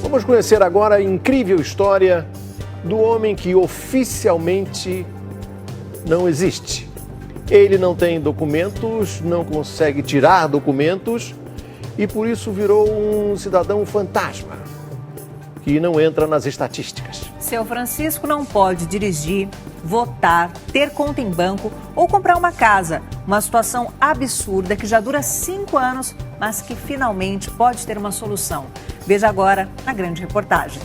Vamos conhecer agora a incrível história do homem que oficialmente não existe. Ele não tem documentos, não consegue tirar documentos e por isso virou um cidadão fantasma que não entra nas estatísticas. Seu Francisco não pode dirigir, votar, ter conta em banco ou comprar uma casa. Uma situação absurda que já dura 5 anos, mas que finalmente pode ter uma solução. Veja agora na grande reportagem.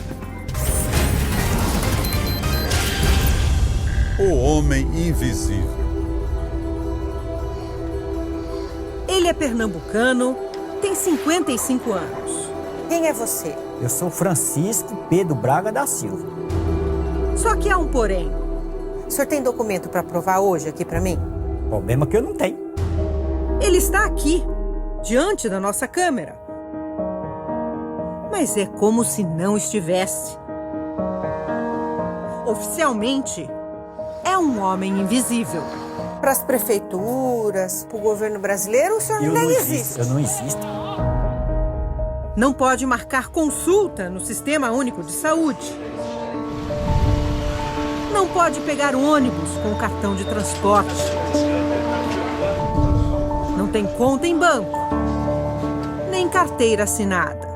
O Homem Invisível. Ele é pernambucano, tem 55 anos. Quem é você? Eu sou Francisco Pedro Braga da Silva. Só que há um porém. O senhor tem documento para provar hoje aqui para mim? Problema que eu não tenho. Ele está aqui, diante da nossa câmera. Mas é como se não estivesse. Oficialmente, é um homem invisível. Para as prefeituras, para o governo brasileiro, o senhor nem existe. Eu não existo. Não pode marcar consulta no Sistema Único de Saúde. Não pode pegar ônibus com cartão de transporte. Não tem conta em banco, nem carteira assinada.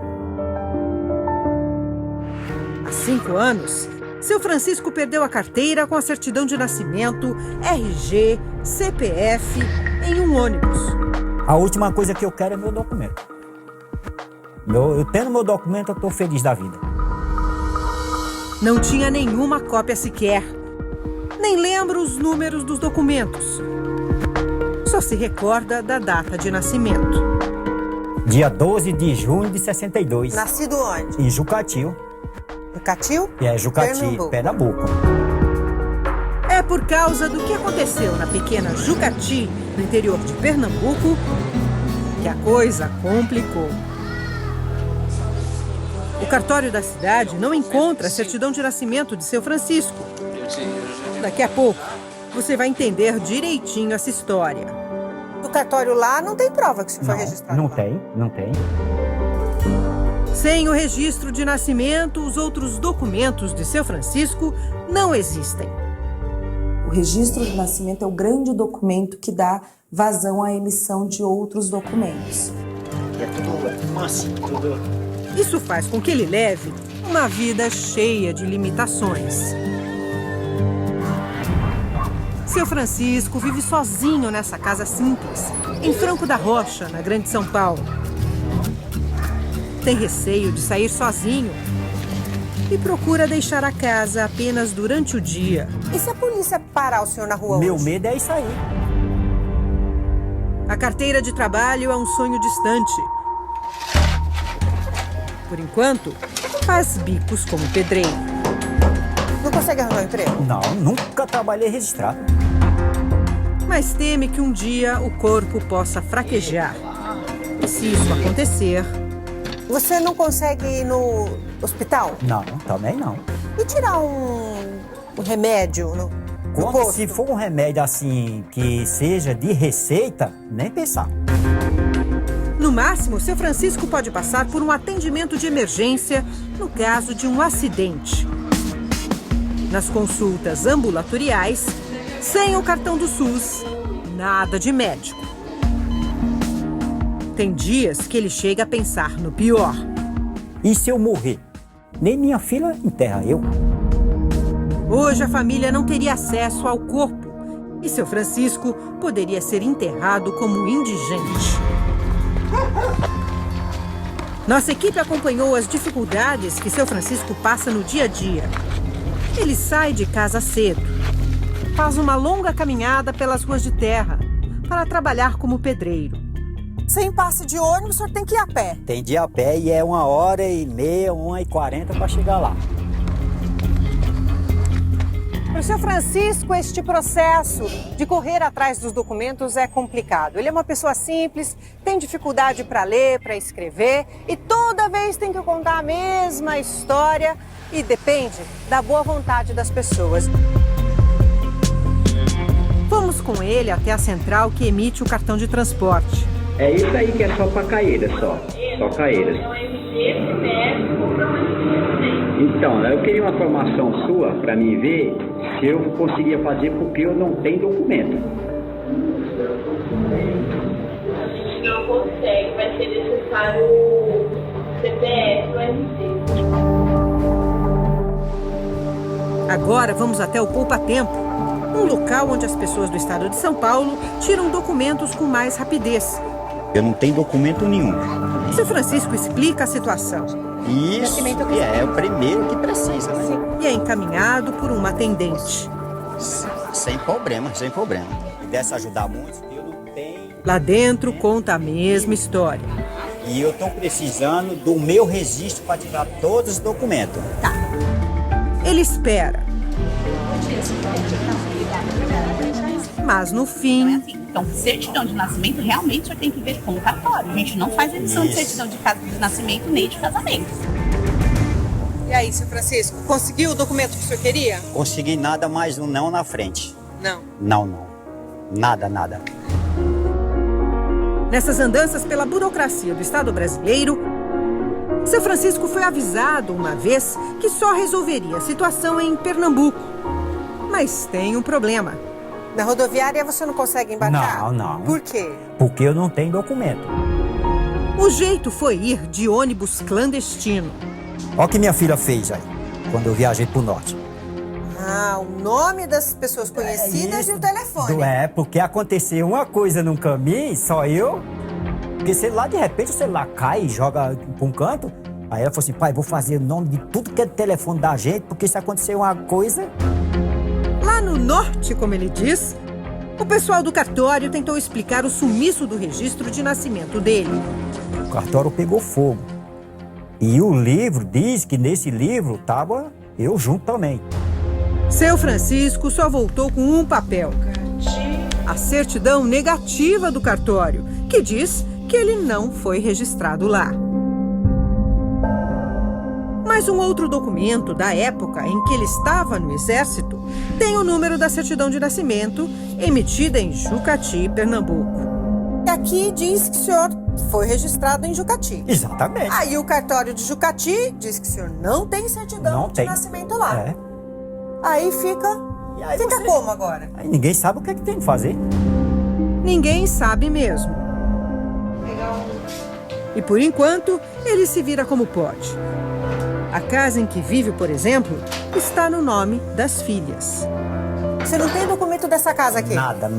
Há 5 anos, seu Francisco perdeu a carteira com a certidão de nascimento, RG, CPF em um ônibus. A última coisa que eu quero é meu documento. Eu tendo meu documento, eu estou feliz da vida. Não tinha nenhuma cópia sequer. Nem lembra os números dos documentos. Só se recorda da data de nascimento. Dia 12 de junho de 62. Nascido onde? Em Jucatil. Jucatil? Jucatil, Pernambuco. É por causa do que aconteceu na pequena Jucati, no interior de Pernambuco, que a coisa complicou. O cartório da cidade não encontra a certidão de nascimento de seu Francisco. Daqui a pouco, você vai entender direitinho essa história. Do cartório lá não tem prova que isso foi registrado. Não tem. Sem o registro de nascimento, os outros documentos de seu Francisco não existem. O registro de nascimento é o grande documento que dá vazão à emissão de outros documentos. Isso faz com que ele leve uma vida cheia de limitações. Seu Francisco vive sozinho nessa casa simples, em Franco da Rocha, na Grande São Paulo. Tem receio de sair sozinho e procura deixar a casa apenas durante o dia. E se a polícia parar o senhor na rua Meu hoje? medo é isso aí. A carteira de trabalho é um sonho distante. Por enquanto, faz bicos como pedreiro. Não consegue arranjar um emprego? Não, nunca trabalhei registrado. Mas teme que um dia o corpo possa fraquejar. E se isso acontecer... Você não consegue ir no hospital? Não, também não. E tirar um remédio no posto? Se for um remédio assim que seja de receita, nem pensar. No máximo, seu Francisco pode passar por um atendimento de emergência no caso de um acidente. Nas consultas ambulatoriais, sem o cartão do SUS, nada de médico. Tem dias que ele chega a pensar no pior. E se eu morrer? Nem minha filha enterra eu. Hoje a família não teria acesso ao corpo e seu Francisco poderia ser enterrado como indigente. Nossa equipe acompanhou as dificuldades que seu Francisco passa no dia a dia. Ele sai de casa cedo, faz uma longa caminhada pelas ruas de terra para trabalhar como pedreiro. Sem passe de ônibus, o senhor tem que ir a pé. Tem de ir a pé e é 1h30, 1h40 para chegar lá. Para o seu Francisco, este processo de correr atrás dos documentos é complicado. Ele é uma pessoa simples, tem dificuldade para ler, para escrever e toda vez tem que contar a mesma história e depende da boa vontade das pessoas. Fomos com ele até a central que emite o cartão de transporte. É isso aí que é só para Caeiras, só Caeiras. Então, eu queria uma informação sua para mim ver se eu conseguia fazer porque eu não tenho documento. Não consegue, vai ser necessário CPF ou RG. Agora vamos até o Poupa Tempo, um local onde as pessoas do estado de São Paulo tiram documentos com mais rapidez. Eu não tenho documento nenhum. Seu Francisco explica a situação. Isso, é o primeiro que precisa, né? E é encaminhado por uma atendente. Sem problema, sem problema. Se pudesse ajudar muito, eu não tenho. Lá dentro conta a mesma história. E eu estou precisando do meu registro para tirar todos os documentos. Tá. Ele espera. Mas no fim... Então, certidão de nascimento, realmente o senhor tem que ver com o cartório. A gente não faz edição de certidão de nascimento nem de casamento. E aí, seu Francisco, conseguiu o documento que o senhor queria? Consegui nada mais um não na frente. Não. Não. Nada. Nessas andanças pela burocracia do Estado brasileiro, seu Francisco foi avisado uma vez que só resolveria a situação em Pernambuco. Mas tem um problema. Na rodoviária você não consegue embarcar? Não. Por quê? Porque eu não tenho documento. O jeito foi ir de ônibus clandestino. Olha o que minha filha fez aí, quando eu viajei pro norte. Ah, o nome das pessoas conhecidas e o telefone. Porque aconteceu uma coisa no caminho, só eu. Porque sei lá, de repente o celular cai e joga pra um canto. Aí ela falou assim, pai, vou fazer o nome de tudo que é telefone da gente, porque se acontecer uma coisa... Lá no norte, como ele diz, o pessoal do cartório tentou explicar o sumiço do registro de nascimento dele. O cartório pegou fogo. E o livro diz que nesse livro tava eu junto também. Seu Francisco só voltou com um papel. A certidão negativa do cartório, que diz que ele não foi registrado lá. Mas um outro documento da época em que ele estava no Exército tem o número da certidão de nascimento emitida em Jucati, Pernambuco. Aqui diz que o senhor foi registrado em Jucati. Exatamente. Aí o cartório de Jucati diz que o senhor não tem certidão de nascimento lá. Aí fica como agora? Aí ninguém sabe o que é que tem que fazer. Ninguém sabe mesmo. E por enquanto, ele se vira como pode. A casa em que vive, por exemplo, está no nome das filhas. Você não tem documento dessa casa aqui? Nada.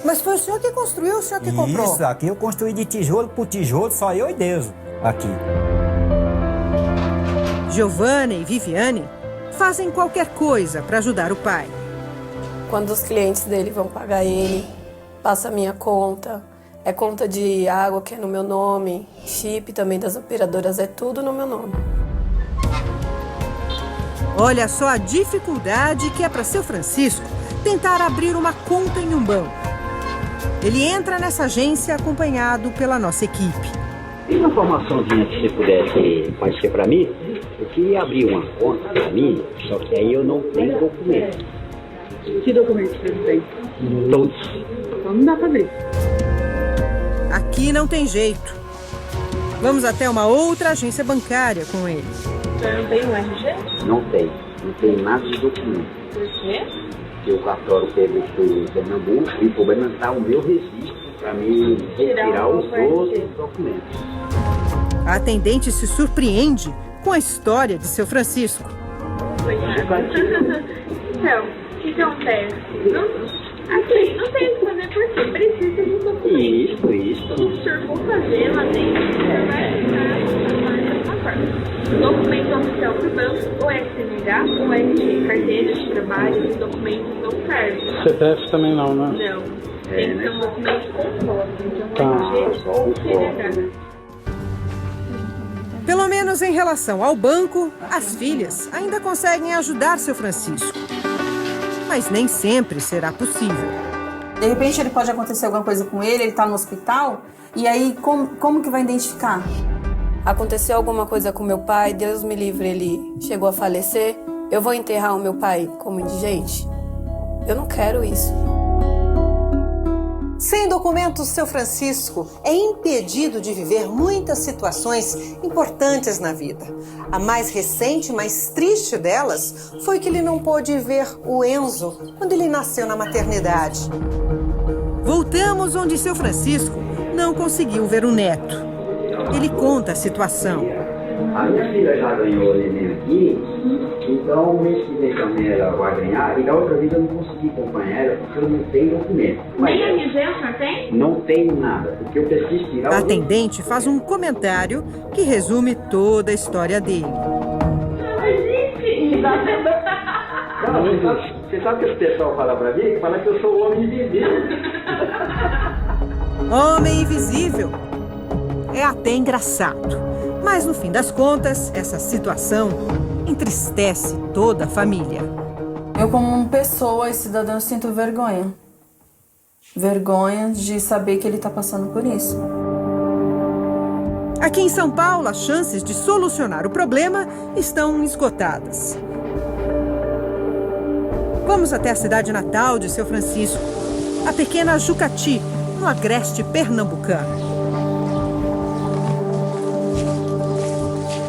Mas foi o senhor que construiu, o senhor que comprou? Isso, aqui eu construí de tijolo por tijolo, só eu e Deus aqui. Giovana e Viviane fazem qualquer coisa para ajudar o pai. Quando os clientes dele vão pagar ele, passa a minha conta. É conta de água que é no meu nome, chip também das operadoras, é tudo no meu nome. Olha só a dificuldade que é para seu Francisco tentar abrir uma conta em um banco. Ele entra nessa agência acompanhado pela nossa equipe. E uma informaçãozinha que você pudesse fornecer para mim? Eu queria abrir uma conta para mim, só que aí eu não tenho documento. Que documento você tem? Todos. Então não dá para abrir. Aqui não tem jeito. Vamos até uma outra agência bancária com ele. Você não tem um RG? Não tenho nada de documento. Por quê? Porque o cartório pegou em Pernambuco e complementar o meu registro para me retirar os outros documentos. A atendente se surpreende com a história de seu Francisco. Então, o que acontece? Aqui, não tem o que fazer porque precisa de um documento. Isso. O que o senhor for fazer lá dentro, o senhor vai ficar uma forma. Documento oficial para o banco, ou é CNH, ou é de carteira de trabalho, os documentos não servem. CPF também não, né? Não. Tem que ser um documento com foto, então RG ou CNH. Pelo menos em relação ao banco, as filhas ainda conseguem ajudar seu Francisco. Mas nem sempre será possível. De repente ele pode acontecer alguma coisa com ele está no hospital, e aí como que vai identificar? Aconteceu alguma coisa com meu pai, Deus me livre, ele chegou a falecer, eu vou enterrar o meu pai como indigente? Eu não quero isso. Sem documentos, seu Francisco é impedido de viver muitas situações importantes na vida. A mais recente, mais triste delas, foi que ele não pôde ver o Enzo quando ele nasceu na maternidade. Voltamos onde seu Francisco não conseguiu ver o neto. Ele conta a situação. A minha filha já ganhou o neném aqui, então o mês que vem também ela vai ganhar, e da outra vida eu não consegui acompanhar ela porque eu não tenho documento. Nem a RG o senhor tem? Não tenho nada, porque eu preciso tirar o... A atendente faz um comentário que resume toda a história dele. Não existe! Você sabe o que o pessoal fala pra mim? Que fala que eu sou o homem invisível. Homem invisível. É até engraçado. Mas, no fim das contas, essa situação entristece toda a família. Eu, como pessoa e cidadã, sinto vergonha. Vergonha de saber que ele está passando por isso. Aqui em São Paulo, as chances de solucionar o problema estão esgotadas. Vamos até a cidade natal de seu Francisco, a pequena Jucati, no agreste pernambucano.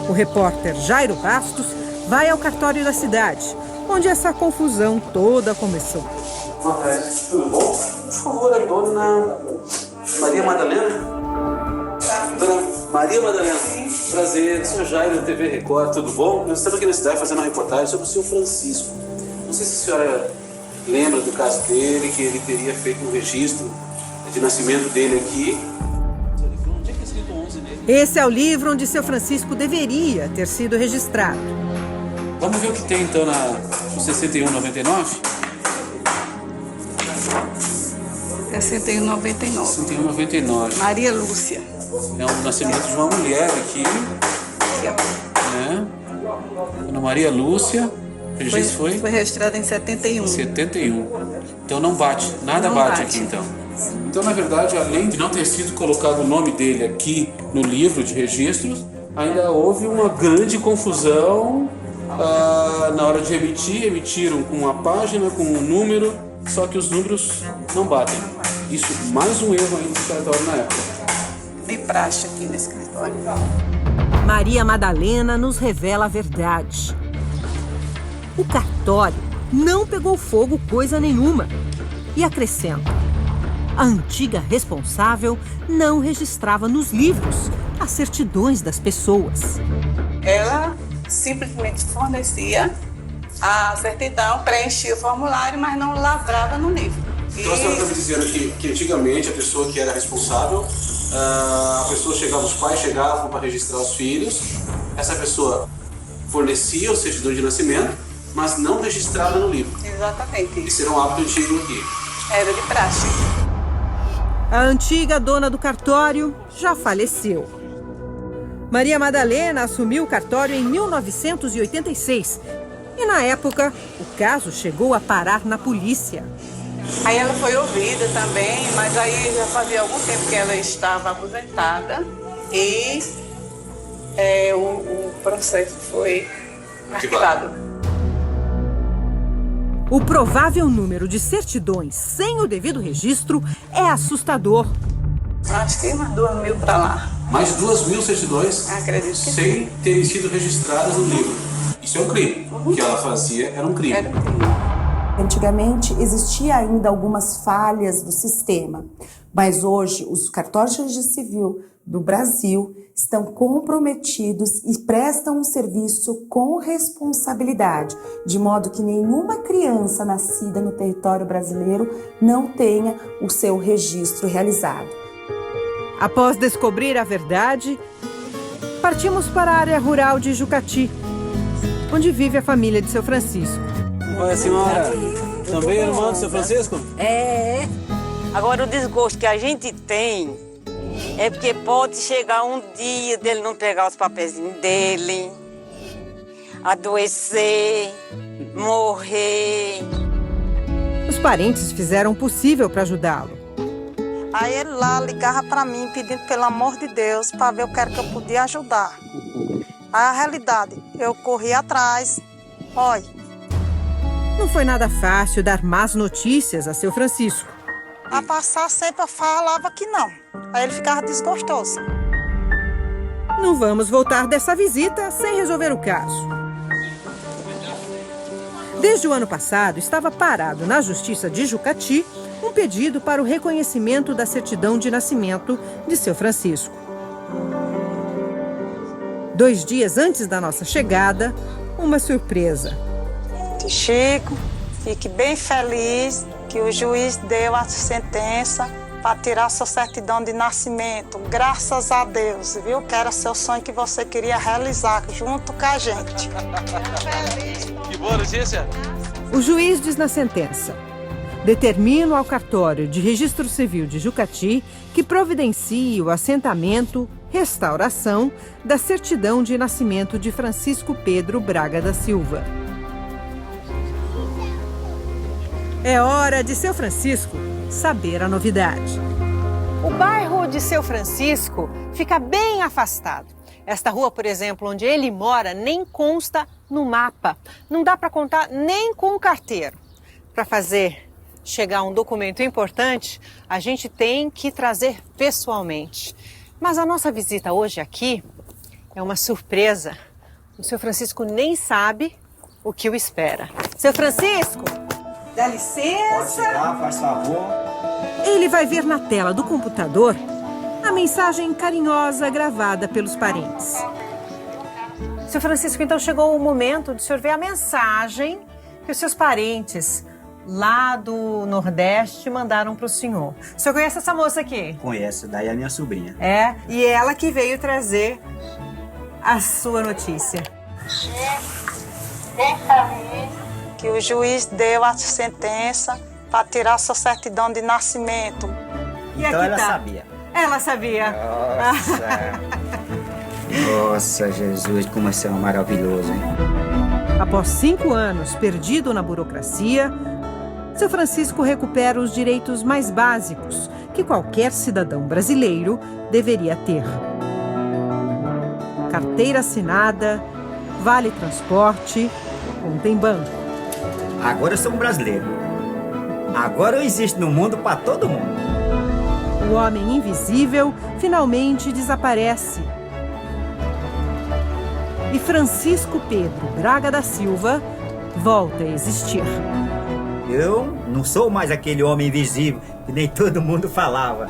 O repórter Jairo Bastos vai ao cartório da cidade, onde essa confusão toda começou. Boa tarde, tudo bom? Por favor, a dona Maria Madalena? Dona Maria Madalena, prazer, sou Jairo da TV Record, tudo bom? Eu estava aqui na cidade fazendo uma reportagem sobre o seu Francisco. Não sei se a senhora lembra do caso dele, que ele teria feito um registro de nascimento dele aqui. Esse é o livro onde seu Francisco deveria ter sido registrado. Vamos ver o que tem então no 6199? 6199. 6199. Maria Lúcia. É o nascimento de uma mulher aqui. Né? Ana Maria Lúcia. O registro foi registrado em 71. 71. Então não bate. Nada não bate aqui então. Então, na verdade, além de não ter sido colocado o nome dele aqui no livro de registros, ainda houve uma grande confusão na hora de emitir. Emitiram com uma página, com um número, só que os números não batem. Isso, mais um erro aí no escritório na época. De praxe aqui no escritório. Maria Madalena nos revela a verdade. O cartório não pegou fogo coisa nenhuma. E acrescenta: a antiga responsável não registrava nos livros as certidões das pessoas. Ela simplesmente fornecia a certidão, preenchia o formulário, mas não lavrava no livro. Então a senhora está me dizendo que antigamente a pessoa que era responsável, a pessoa chegava, os pais chegavam para registrar os filhos, essa pessoa fornecia o certidão de nascimento, mas não registrava no livro. Exatamente. Isso era um hábito antigo aqui. Era de praxe. A antiga dona do cartório já faleceu. Maria Madalena assumiu o cartório em 1986 e, na época, o caso chegou a parar na polícia. Aí ela foi ouvida também, mas aí já fazia algum tempo que ela estava aposentada e o processo foi arquivado. O provável número de certidões sem o devido registro é assustador. Acho que umas 2.000 para lá. Mais de 2.000 certidões sem terem sido registradas no livro. Isso é um crime. O que ela fazia era um crime. Antigamente existia ainda algumas falhas do sistema, mas hoje os cartórios de registro civil do Brasil estão comprometidos e prestam um serviço com responsabilidade, de modo que nenhuma criança nascida no território brasileiro não tenha o seu registro realizado. Após descobrir a verdade, partimos para a área rural de Jucati, onde vive a família de seu Francisco. Oi, senhora. Também é irmã do seu Francisco? É. Agora o desgosto que a gente tem é porque pode chegar um dia dele não pegar os papeizinhos dele, adoecer, morrer. Os parentes fizeram o possível para ajudá-lo. Aí ele lá ligava para mim pedindo pelo amor de Deus para ver o que era que eu podia ajudar. Aí a realidade, eu corri atrás, olha. Não foi nada fácil dar más notícias a seu Francisco. A passar sempre eu falava que não. Aí ele ficava desgostoso. Não vamos voltar dessa visita sem resolver o caso. Desde o ano passado, estava parado na Justiça de Jucati um pedido para o reconhecimento da certidão de nascimento de seu Francisco. 2 dias antes da nossa chegada, uma surpresa. Chico, fique bem feliz que o juiz deu a sentença para tirar sua certidão de nascimento. Graças a Deus, viu? Que era seu sonho que você queria realizar junto com a gente. Que boa notícia! O juiz diz na sentença: determino ao cartório de registro civil de Jucati que providencie o assentamento, restauração da certidão de nascimento de Francisco Pedro Braga da Silva. É hora de seu Francisco saber a novidade. O bairro de Seu Francisco fica bem afastado. Esta rua, por exemplo, onde ele mora, nem consta no mapa. Não dá para contar nem com o carteiro. Para fazer chegar um documento importante, a gente tem que trazer pessoalmente. Mas a nossa visita hoje aqui é uma surpresa. O seu Francisco nem sabe o que o espera. Seu Francisco, dá licença. Pode chegar, faz favor. Ele vai ver na tela do computador a mensagem carinhosa gravada pelos parentes. Seu Francisco, então chegou o momento de o senhor ver a mensagem que os seus parentes lá do Nordeste mandaram para o senhor. O senhor conhece essa moça aqui? Conheço, daí é minha sobrinha. É, e ela que veio trazer a sua notícia. Que o juiz deu a sentença para tirar sua certidão de nascimento. E então aqui ela tá. sabia. Ela sabia. Nossa. Nossa, Jesus, como isso é maravilhoso, hein? Após 5 anos perdido na burocracia, seu Francisco recupera os direitos mais básicos que qualquer cidadão brasileiro deveria ter. Carteira assinada, vale transporte, conta em banco. Agora eu sou um brasileiro. Agora eu existo no mundo para todo mundo. O homem invisível finalmente desaparece. E Francisco Pedro Braga da Silva volta a existir. Eu não sou mais aquele homem invisível que nem todo mundo falava.